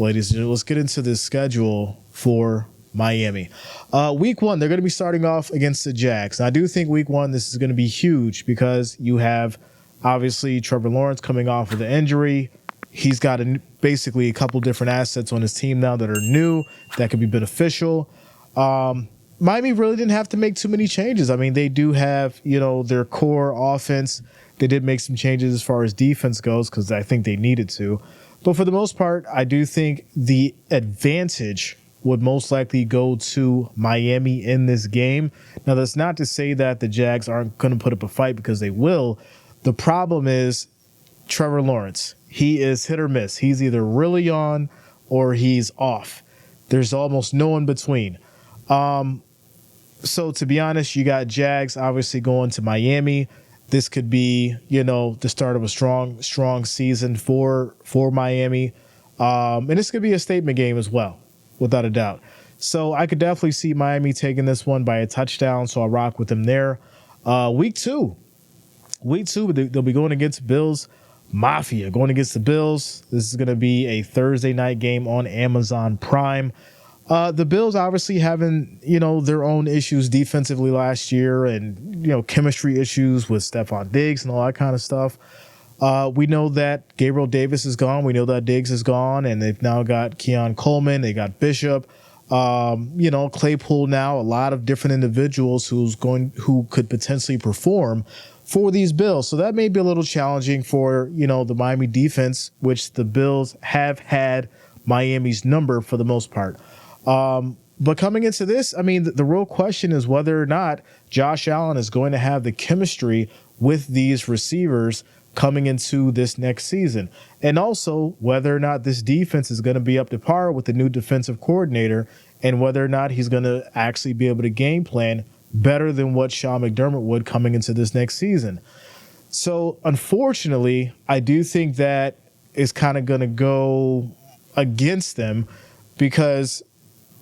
ladies and gentlemen, let's get into the schedule for Miami. Week 1, they're going to be starting off against the Jags. And I do think week 1, this is going to be huge because you have, obviously, Trevor Lawrence coming off with an injury. He's got basically a couple different assets on his team now that are new that could be beneficial. Miami really didn't have to make too many changes. I mean, they do have, their core offense. They did make some changes as far as defense goes because I think they needed to. But for the most part, I do think the advantage would most likely go to Miami in this game. Now, that's not to say that the Jags aren't going to put up a fight because they will. The problem is Trevor Lawrence. He is hit or miss. He's either really on or he's off. There's almost no in between. So to be honest, you got Jags obviously going to Miami. This could be, the start of a strong season for Miami. And this could be a statement game as well, without a doubt. So I could definitely see Miami taking this one by a touchdown, so I'll rock with them there. Week 2, they'll be going against Bills Mafia, going against the Bills. This is going to be a Thursday night game on Amazon Prime. The Bills obviously having, their own issues defensively last year and, chemistry issues with Stephon Diggs and all that kind of stuff. We know that Gabriel Davis is gone. We know that Diggs is gone, and they've now got Keon Coleman. They got Bishop, Claypool now, a lot of different individuals who could potentially perform for these Bills. So that may be a little challenging for, the Miami defense, which the Bills have had Miami's number for the most part. But coming into this, I mean, the real question is whether or not Josh Allen is going to have the chemistry with these receivers coming into this next season. And also whether or not this defense is going to be up to par with the new defensive coordinator and whether or not he's going to actually be able to game plan better than what Sean McDermott would coming into this next season. So unfortunately, I do think that is kind of going to go against them because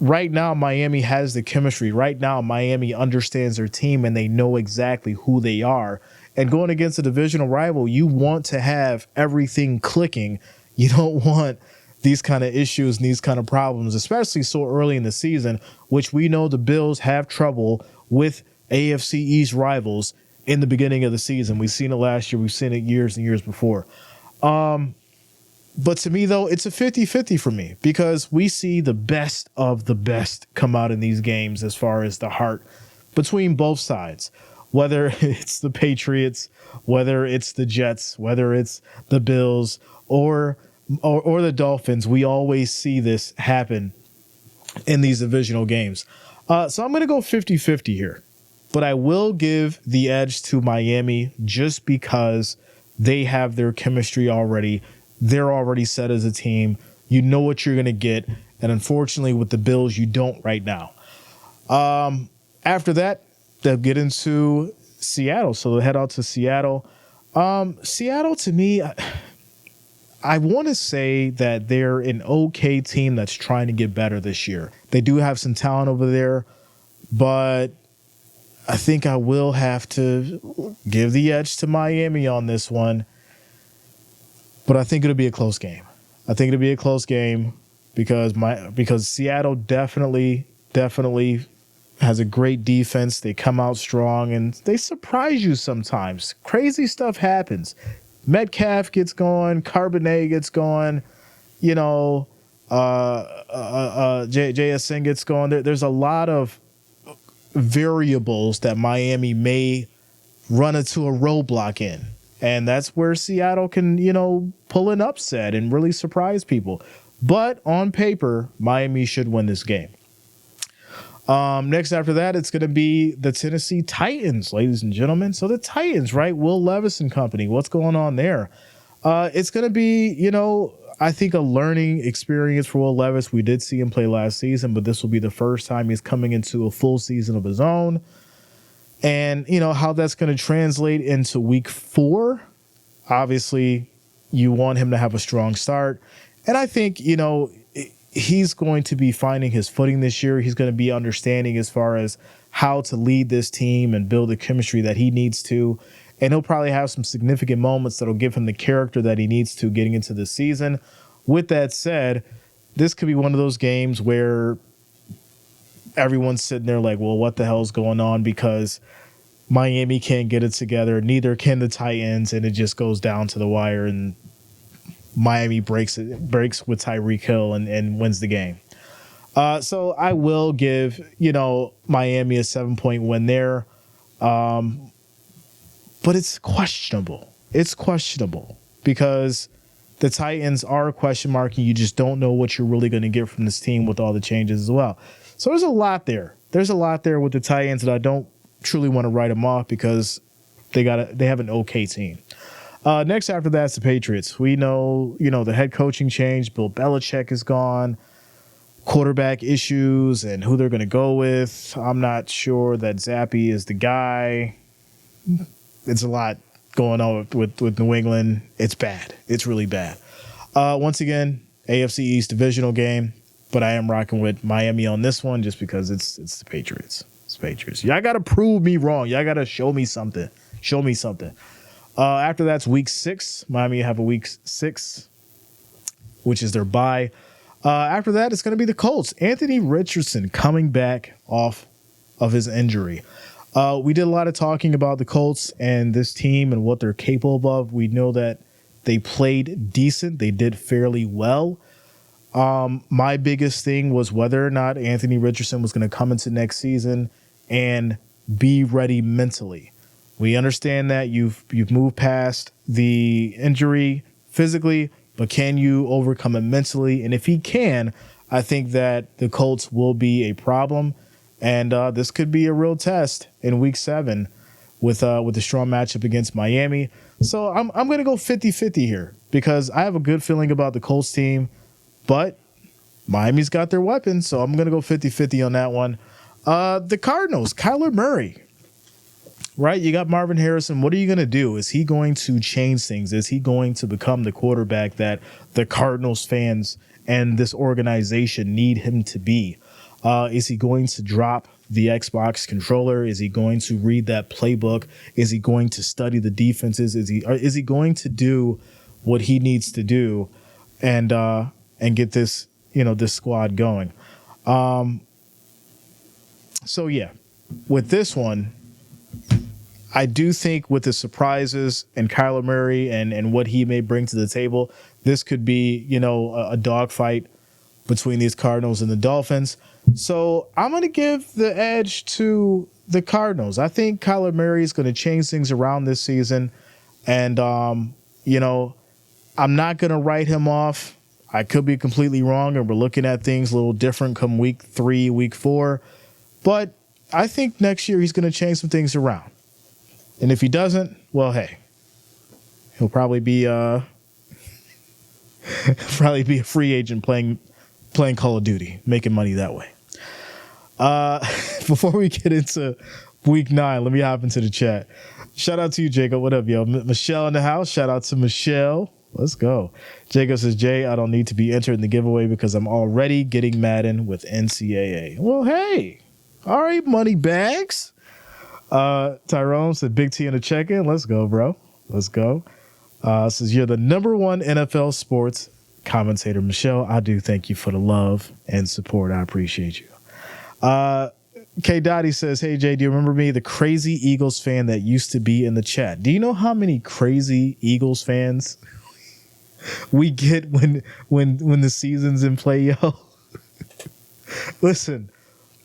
right now, Miami has the chemistry. Right now, Miami understands their team and they know exactly who they are. And going against a divisional rival, you want to have everything clicking. You don't want these kind of issues and these kind of problems, especially so early in the season, which we know the Bills have trouble with AFC East rivals in the beginning of the season. We've seen it last year. We've seen it years and years before. But to me, though, it's a 50-50 for me because we see the best of the best come out in these games as far as the heart between both sides, whether it's the Patriots, whether it's the Jets, whether it's the Bills or the Dolphins. We always see this happen in these divisional games. So I'm going to go 50-50 here, but I will give the edge to Miami just because they have their chemistry already. They're already set as a team. You know what you're going to get. And unfortunately, with the Bills, you don't right now. After that, they'll get into Seattle. So they'll head out to Seattle. Seattle, to me, I want to say that they're an okay team that's trying to get better this year. They do have some talent over there, but I think I will have to give the edge to Miami on this one. But I think it'll be a close game. I think it'll be a close game because Seattle definitely has a great defense. They come out strong and they surprise you sometimes. Crazy stuff happens. Metcalf gets going, Carbonet gets going, JSN gets going. There's a lot of variables that Miami may run into a roadblock in. And that's where Seattle can, pull an upset and really surprise people. But on paper, Miami should win this game. Next after that, it's going to be the Tennessee Titans, ladies and gentlemen. So the Titans, right? Will Levis and company. What's going on there? It's going to be, I think a learning experience for Will Levis. We did see him play last season, but this will be the first time he's coming into a full season of his own. And, how that's going to translate into week 4. Obviously, you want him to have a strong start. And I think, he's going to be finding his footing this year. He's going to be understanding as far as how to lead this team and build the chemistry that he needs to. And he'll probably have some significant moments that'll give him the character that he needs to getting into the season. With that said, this could be one of those games where everyone's sitting there like, well, what the hell's going on? Because Miami can't get it together. Neither can the Titans, and it just goes down to the wire, and Miami breaks with Tyreek Hill and wins the game. So I will give, Miami a 7-point win there. But it's questionable. It's questionable because the Titans are a question mark, and you just don't know what you're really going to get from this team with all the changes as well. So there's a lot there. There's a lot there with the Titans that I don't truly want to write them off because they have an okay team. Next after that's the Patriots. We know, the head coaching change. Bill Belichick is gone. Quarterback issues and who they're going to go with. I'm not sure that Zappy is the guy. It's a lot going on with New England. It's bad. It's really bad. Once again, AFC East divisional game, but I am rocking with Miami on this one just because it's the Patriots. It's Patriots. Y'all got to prove me wrong. Y'all got to show me something. Show me something. After that's week 6. Miami have a week 6, which is their bye. After that, it's going to be the Colts. Anthony Richardson coming back off of his injury. We did a lot of talking about the Colts and this team and what they're capable of. We know that they played decent. They did fairly well. My biggest thing was whether or not Anthony Richardson was going to come into next season and be ready mentally. We understand that you've moved past the injury physically, but can you overcome it mentally? And if he can, I think that the Colts will be a problem. And this could be a real test in week 7 with a strong matchup against Miami. So I'm going to go 50-50 here because I have a good feeling about the Colts team, but Miami's got their weapons. So I'm going to go 50-50 on that one. The Cardinals, Kyler Murray. Right, you got Marvin Harrison. What are you going to do? Is he going to change things? Is he going to become the quarterback that the Cardinals fans and this organization need him to be? Is he going to drop the Xbox controller? Is he going to read that playbook? Is he going to study the defenses? Is he going to do what he needs to do and get this this squad going? So yeah, with this one, I do think with the surprises and Kyler Murray and what he may bring to the table, this could be, a dogfight between these Cardinals and the Dolphins. So I'm going to give the edge to the Cardinals. I think Kyler Murray is going to change things around this season. And, I'm not going to write him off. I could be completely wrong, and we're looking at things a little different come week 3, week 4. But I think next year he's going to change some things around. And if he doesn't, well, hey, he'll probably be a free agent playing Call of Duty, making money that way. Before we get into week 9, let me hop into the chat. Shout out to you, Jacob. What up, yo? Michelle in the house. Shout out to Michelle. Let's go. Jacob says, Jay, I don't need to be entered in the giveaway because I'm already getting Madden with NCAA. Well, hey, all right, money bags. Tyrone said, Big T in the check-in. Let's go, bro. Let's go. Says, you're the number 1 NFL sports commentator. Michelle, I do thank you for the love and support. I appreciate you. K. Dottie says, hey, Jay, do you remember me, the crazy Eagles fan that used to be in the chat? Do you know how many crazy Eagles fans we get when the season's in play, yo? Listen,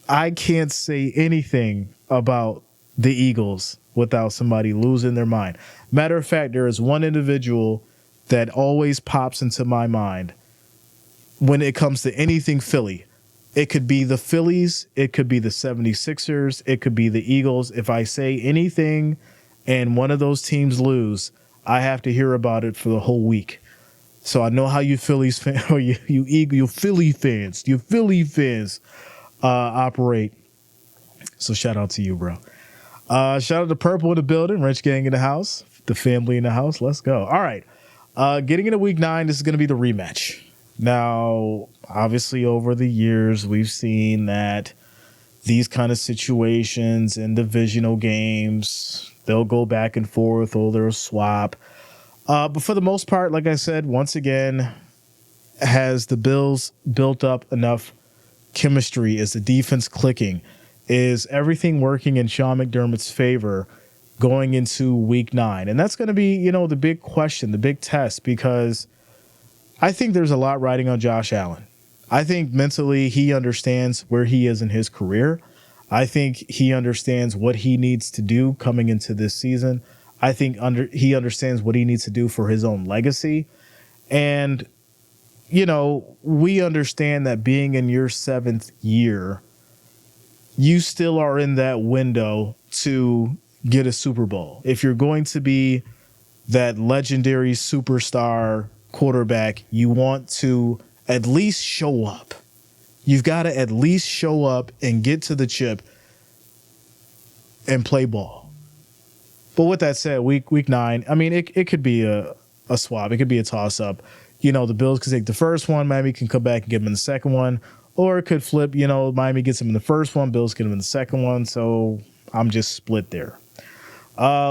I can't say anything about the Eagles without somebody losing their mind. Matter of fact, there is one individual that always pops into my mind when it comes to anything Philly. It could be the Phillies. It could be the 76ers. It could be the Eagles. If I say anything and one of those teams lose, I have to hear about it for the whole week. So I know how you Phillies fans, or you Philly fans operate. So shout out to you, bro. Shout out to Purple in the building, Rich Gang in the house, the family in the house. Let's go. All right. Getting into week 9, this is going to be the rematch. Now, obviously, over the years, we've seen that these kind of situations in divisional games, they'll go back and forth or they'll swap. But for the most part, like I said, once again, Has the Bills built up enough chemistry? Is the defense clicking? Is everything working in Sean McDermott's favor going into week 9? And that's going to be, the big question, the big test, because I think there's a lot riding on Josh Allen. I think mentally he understands where he is in his career. I think he understands what he needs to do coming into this season. I think he understands what he needs to do for his own legacy. And, we understand that being in your 7th year, you still are in that window to get a Super Bowl. If you're going to be that legendary superstar quarterback, you want to at least show up. You've got to at least show up and get to the chip and play ball. But with that said, week 9, I mean, it could be a swap. It could be a toss-up. The Bills could take the first one. Miami can come back and get them in the second one. Or it could flip. Miami gets them in the first one. Bills get them in the second one. So I'm just split there.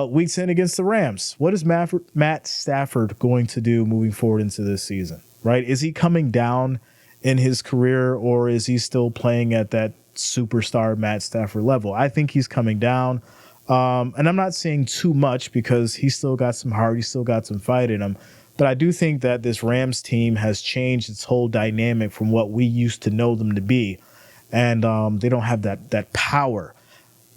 Week 10 against the Rams. What is Matt Stafford going to do moving forward into this season? Right? Is he coming down in his career, or is he still playing at that superstar Matt Stafford level? I think he's coming down. And I'm not saying too much because he's still got some heart. He's still got some fight in him. But I do think that this Rams team has changed its whole dynamic from what we used to know them to be. And they don't have that power.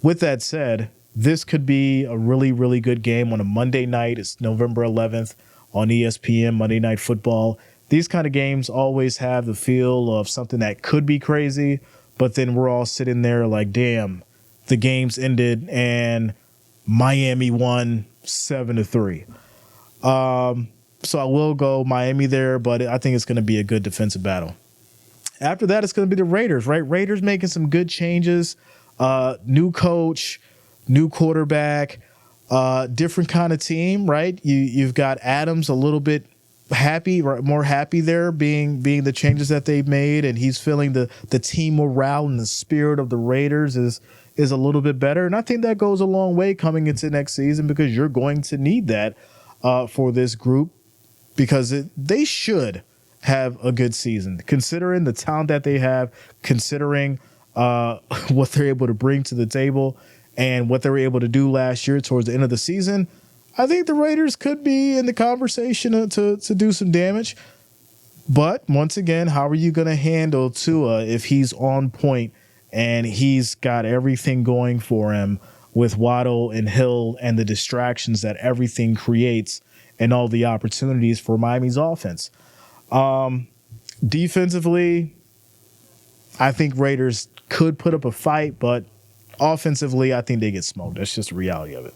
With that said, this could be a really, really good game on a Monday night. It's November 11th on ESPN, Monday Night Football. These kind of games always have the feel of something that could be crazy, but then we're all sitting there like, damn, the game's ended and Miami won 7-3. So I will go Miami there, but I think it's going to be a good defensive battle. After that, it's going to be the Raiders, right? Raiders making some good changes. New coach, new quarterback, different kind of team, right? You've got Adams a little bit happy, more happy there, being the changes that they've made, and he's feeling the team morale and the spirit of the Raiders is a little bit better. And I think that goes a long way coming into next season, because you're going to need that for this group, because they should have a good season, considering the talent that they have, considering what they're able to bring to the table and what they were able to do last year towards the end of the season. I think the Raiders could be in the conversation to do some damage. But once again, how are you going to handle Tua if he's on point and he's got everything going for him with Waddle and Hill and the distractions that everything creates and all the opportunities for Miami's offense? Defensively, I think Raiders could put up a fight, but offensively, I think they get smoked. That's just the reality of it.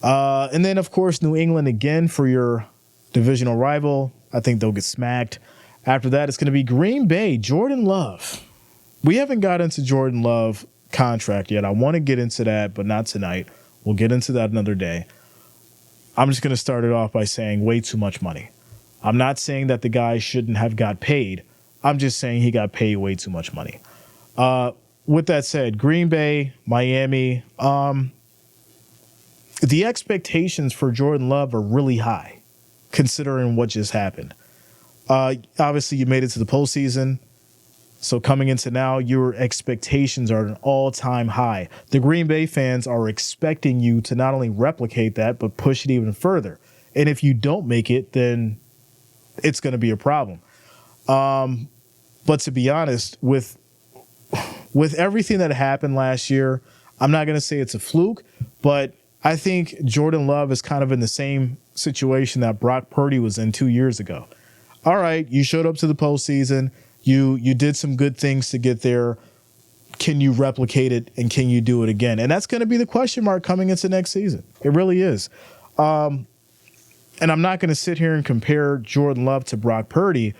And then, of course, New England again for your divisional rival. I think they'll get smacked. After that, it's going to be Green Bay, Jordan Love. We haven't got into Jordan Love contract yet. I want to get into that, but not tonight. We'll get into that another day. I'm just going to start it off by saying way too much money. I'm not saying that the guy shouldn't have got paid. I'm just saying he got paid way too much money. With that said, Green Bay, Miami, the expectations for Jordan Love are really high, considering what just happened. Obviously, you made it to the postseason. So coming into now, your expectations are at an all-time high. The Green Bay fans are expecting you to not only replicate that, but push it even further. And if you don't make it, then it's going to be a problem. But to be honest, with everything that happened last year, I'm not going to say it's a fluke, but I think Jordan Love is kind of in the same situation that Brock Purdy was in 2 years ago. All right, you showed up to the postseason. You did some good things to get there. Can you replicate it, and can you do it again? And that's going to be the question mark coming into next season. It really is. And I'm not going to sit here and compare Jordan Love to Brock Purdy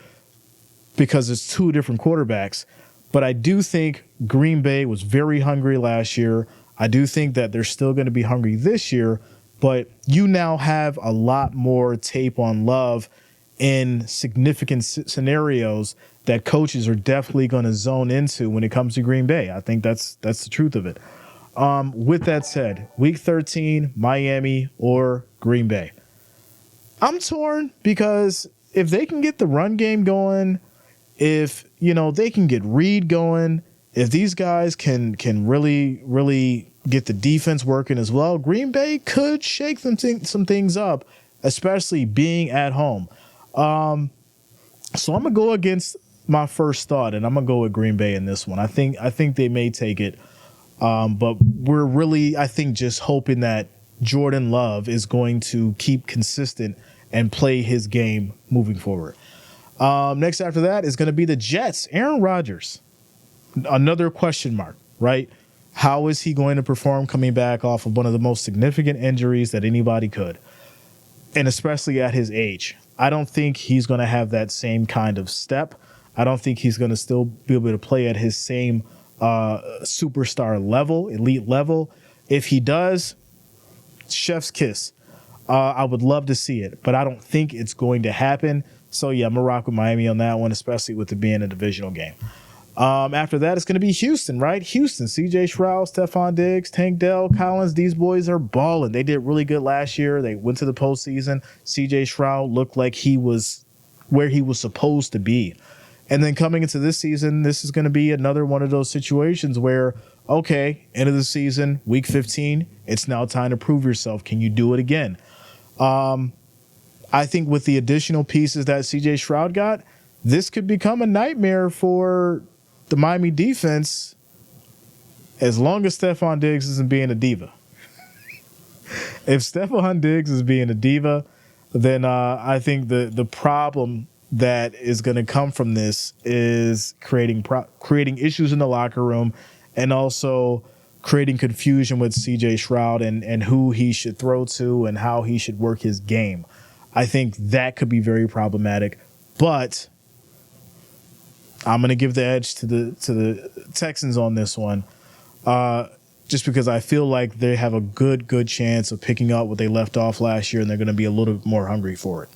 because it's two different quarterbacks. But I do think Green Bay was very hungry last year. I do think that they're still going to be hungry this year. But you now have a lot more tape on Love in significant scenarios that coaches are definitely going to zone into when it comes to Green Bay. I think that's the truth of it. With that said, Week 13, Miami or Green Bay. I'm torn because if they can get the run game going, if they can get Reed going, if these guys can really get the defense working as well, Green Bay could shake some things up, especially being at home. So I'm gonna go against my first thought, and I'm gonna go with Green Bay in this one. I think they may take it, but we're really, I think, just hoping that Jordan Love is going to keep consistent and play his game moving forward. Next after that is going to be the Jets. Aaron Rodgers, another question mark, right? How is he going to perform coming back off of one of the most significant injuries that anybody could, and especially at his age? I don't think he's going to have that same kind of step. I don't think he's going to still be able to play at his same superstar level, elite level. If he does, chef's kiss. I would love to see it, but I don't think it's going to happen. So, yeah, I'm going to rock with Miami on that one, especially with it being a divisional game. After that, it's going to be Houston, right? Houston, C.J. Stroud, Stephon Diggs, Tank Dell, Collins. These boys are balling. They did really good last year. They went to the postseason. C.J. Stroud looked like he was where he was supposed to be. And then coming into this season, this is going to be another one of those situations where, okay, end of the season, week 15, it's now time to prove yourself. Can you do it again? I think with the additional pieces that C.J. Stroud got, this could become a nightmare for the Miami defense as long as Stephon Diggs isn't being a diva. If Stephon Diggs is being a diva, then I think the problem that is going to come from this is creating issues in the locker room, and also creating confusion with C.J. Stroud and who he should throw to and how he should work his game. I think that could be very problematic, but I'm going to give the edge to the Texans on this one, just because I feel like they have a good chance of picking up what they left off last year, and they're going to be a little bit more hungry for it.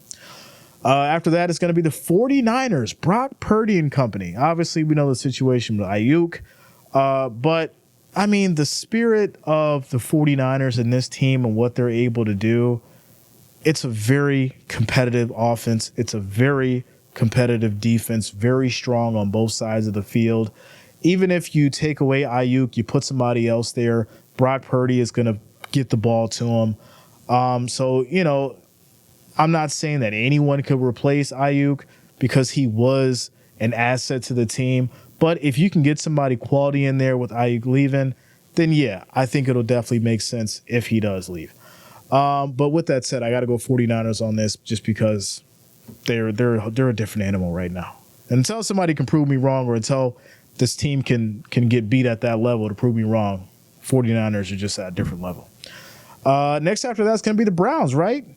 After that, it's going to be the 49ers, Brock Purdy and company. Obviously, we know the situation with Ayuk, but, I mean, the spirit of the 49ers and this team and what they're able to do, it's a very competitive offense. It's a very competitive defense, very strong on both sides of the field. Even if you take away Ayuk, you put somebody else there, Brock Purdy is going to get the ball to him. So, I'm not saying that anyone could replace Ayuk because he was an asset to the team. But if you can get somebody quality in there with Ayuk leaving, then, yeah, I think it'll definitely make sense if he does leave. But with that said, I got to go 49ers on this just because they're a different animal right now. And until somebody can prove me wrong, or until this team can get beat at that level to prove me wrong, 49ers are just at a different level. Next after that's going to be the Browns, right?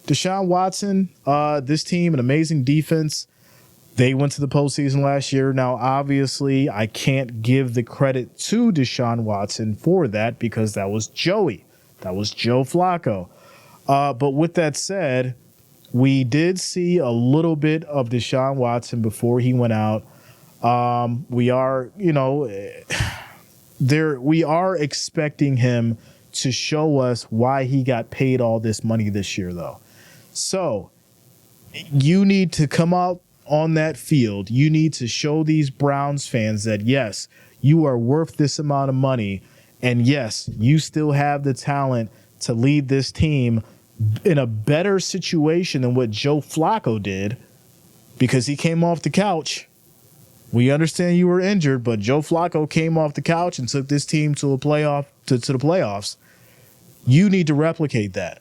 Deshaun Watson, this team, an amazing defense. They went to the postseason last year. Now, obviously, I can't give the credit to Deshaun Watson for that because that was Joey. That was Joe Flacco. But with that said, we did see a little bit of Deshaun Watson before he went out. We are expecting him to show us why he got paid all this money this year, though. So you need to come out on that field. You need to show these Browns fans that, yes, you are worth this amount of money. And yes, you still have the talent to lead this team in a better situation than what Joe Flacco did, because he came off the couch. We understand you were injured, but Joe Flacco came off the couch and took this team to the playoffs. You need to replicate that.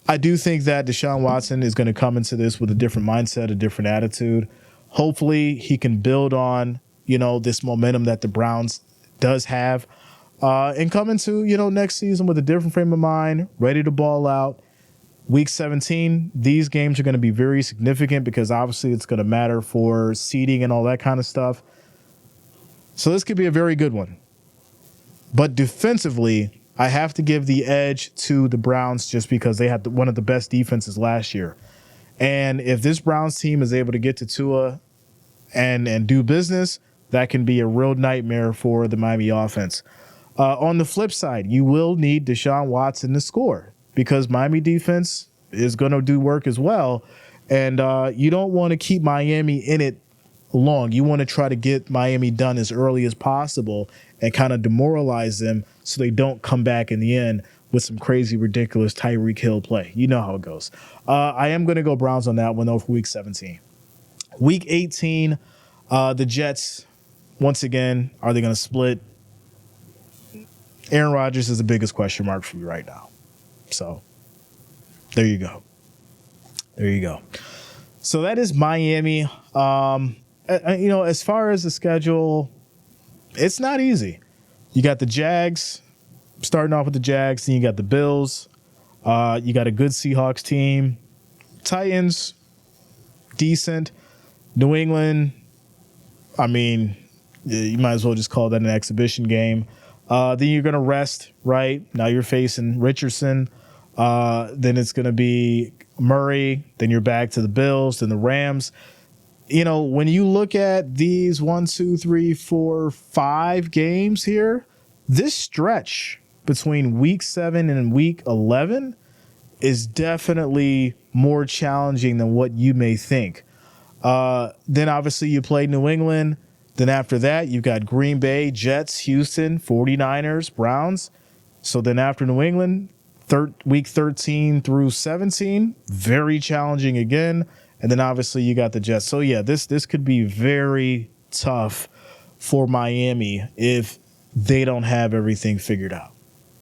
I do think that Deshaun Watson is going to come into this with a different mindset, a different attitude. Hopefully he can build on, this momentum that the Browns does have, and come into, next season with a different frame of mind, ready to ball out. Week 17, these games are going to be very significant because obviously it's going to matter for seeding and all that kind of stuff. So this could be a very good one. But defensively, I have to give the edge to the Browns just because they had one of the best defenses last year. And if this Browns team is able to get to Tua and do business, that can be a real nightmare for the Miami offense. On the flip side, you will need Deshaun Watson to score because Miami defense is going to do work as well. And you don't want to keep Miami in it long. You want to try to get Miami done as early as possible and kind of demoralize them so they don't come back in the end with some crazy, ridiculous Tyreek Hill play. You know how it goes. I am going to go Browns on that one, though, for Week 17. Week 18, the Jets, once again, are they going to split? Aaron Rodgers is the biggest question mark for me right now. So there you go. There you go. So that is Miami. As far as the schedule, it's not easy. You got the Jags, starting off with the Jags, then you got the Bills. You got a good Seahawks team. Titans, decent. New England, I mean, you might as well just call that an exhibition game. Then you're going to rest, right? Now you're facing Richardson. Then it's going to be Murray. Then you're back to the Bills, then the Rams. When you look at these 1, 2, 3, 4, 5 games here, this stretch between week 7 and week 11 is definitely more challenging than what you may think. Then obviously you play New England. Then after that, you've got Green Bay, Jets, Houston, 49ers, Browns. So then after New England, week 13 through 17, very challenging again. And then obviously you got the Jets. So yeah, this could be very tough for Miami if they don't have everything figured out.